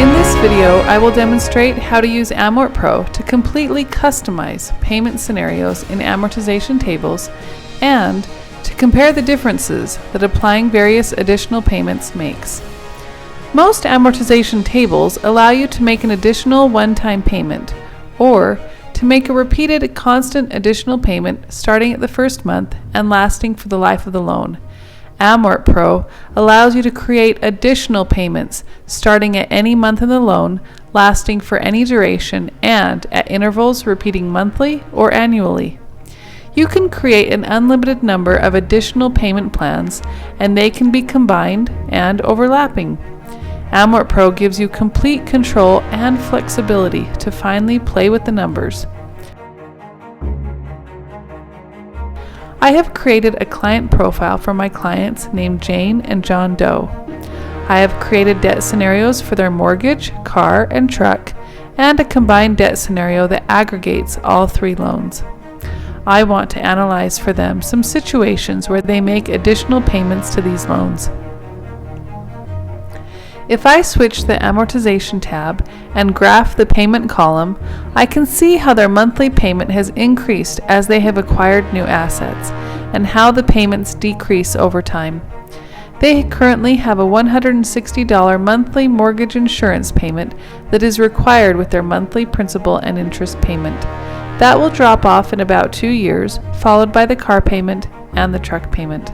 In this video, I will demonstrate how to use AmortPro to completely customize payment scenarios in amortization tables and to compare the differences that applying various additional payments makes. Most amortization tables allow you to make an additional one-time payment or to make a repeated constant additional payment starting at the first month and lasting for the life of the loan. AmortPro allows you to create additional payments starting at any month in the loan, lasting for any duration, and at intervals repeating monthly or annually. You can create an unlimited number of additional payment plans, and they can be combined and overlapping. AmortPro gives you complete control and flexibility to finally play with the numbers. I have created a client profile for my clients named Jane and John Doe. I have created debt scenarios for their mortgage, car, and truck, and a combined debt scenario that aggregates all three loans. I want to analyze for them some situations where they make additional payments to these loans. If I switch the Amortization tab and graph the payment column, I can see how their monthly payment has increased as they have acquired new assets, and how the payments decrease over time. They currently have a $160 monthly mortgage insurance payment that is required with their monthly principal and interest payment. That will drop off in about 2 years, followed by the car payment and the truck payment.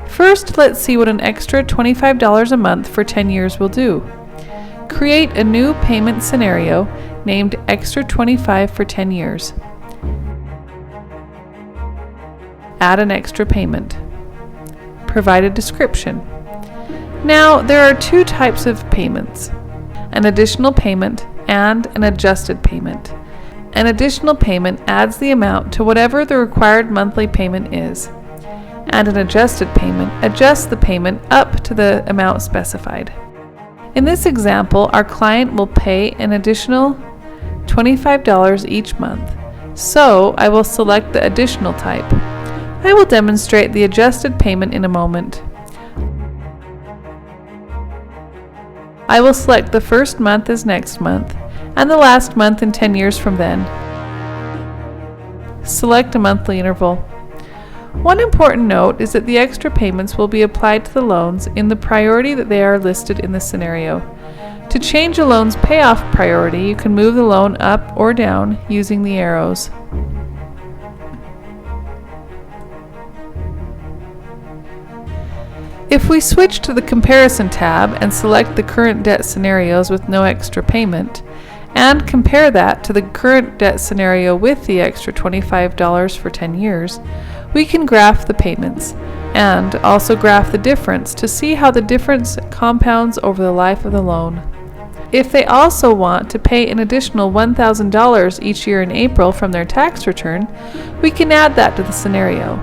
First, let's see what an extra $25 a month for 10 years will do. Create a new payment scenario named Extra 25 for 10 years. Add an extra payment. Provide a description. Now, there are two types of payments: an additional payment and an adjusted payment. An additional payment adds the amount to whatever the required monthly payment is, and an adjusted payment adjusts the payment up to the amount specified. In this example, our client will pay an additional $25 each month, so I will select the additional type. I will demonstrate the adjusted payment in a moment. I will select the first month as next month, and the last month in 10 years from then. Select a monthly interval. One important note is that the extra payments will be applied to the loans in the priority that they are listed in the scenario. To change a loan's payoff priority, you can move the loan up or down using the arrows. If we switch to the Comparison tab and select the current debt scenarios with no extra payment, and compare that to the current debt scenario with the extra $25 for 10 years, we can graph the payments and also graph the difference to see how the difference compounds over the life of the loan. If they also want to pay an additional $1,000 each year in April from their tax return, we can add that to the scenario.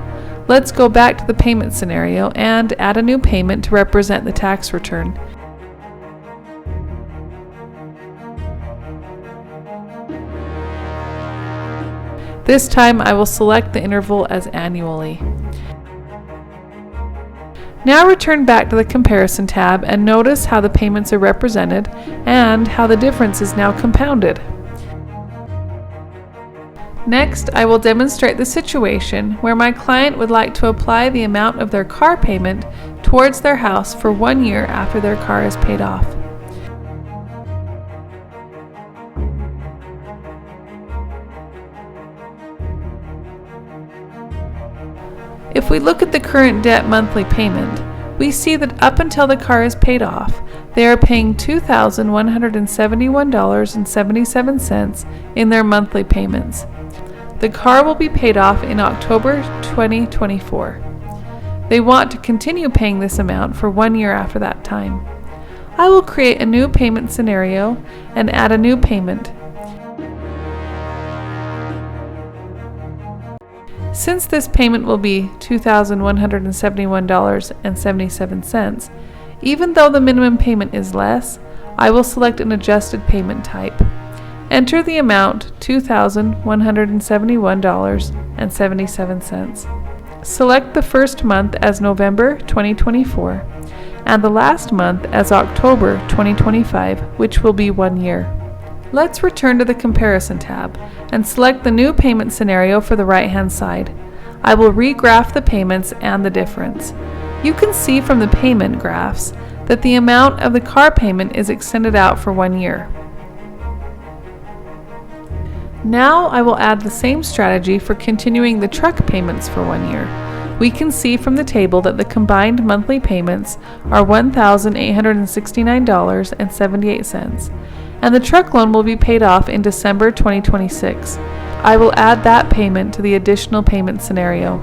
Let's go back to the payment scenario and add a new payment to represent the tax return. This time I will select the interval as annually. Now return back to the Comparison tab and notice how the payments are represented and how the difference is now compounded. Next, I will demonstrate the situation where my client would like to apply the amount of their car payment towards their house for 1 year after their car is paid off. If we look at the current debt monthly payment, we see that up until the car is paid off, they are paying $2,171.77 in their monthly payments. The car will be paid off in October 2024. They want to continue paying this amount for 1 year after that time. I will create a new payment scenario and add a new payment. Since this payment will be $2,171.77, even though the minimum payment is less, I will select an adjusted payment type. Enter the amount $2,171.77. Select the first month as November 2024 and the last month as October 2025, which will be 1 year. Let's return to the Comparison tab and select the new payment scenario for the right-hand side. I will regraph the payments and the difference. You can see from the payment graphs that the amount of the car payment is extended out for 1 year. Now I will add the same strategy for continuing the truck payments for 1 year. We can see from the table that the combined monthly payments are $1,869.78, and the truck loan will be paid off in December 2026. I will add that payment to the additional payment scenario.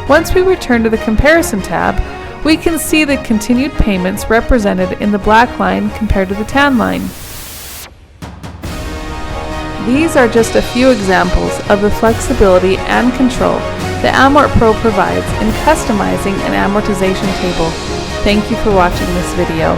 Once we return to the Comparison tab, we can see the continued payments represented in the black line compared to the tan line. These are just a few examples of the flexibility and control that AmortPro provides in customizing an amortization table. Thank you for watching this video.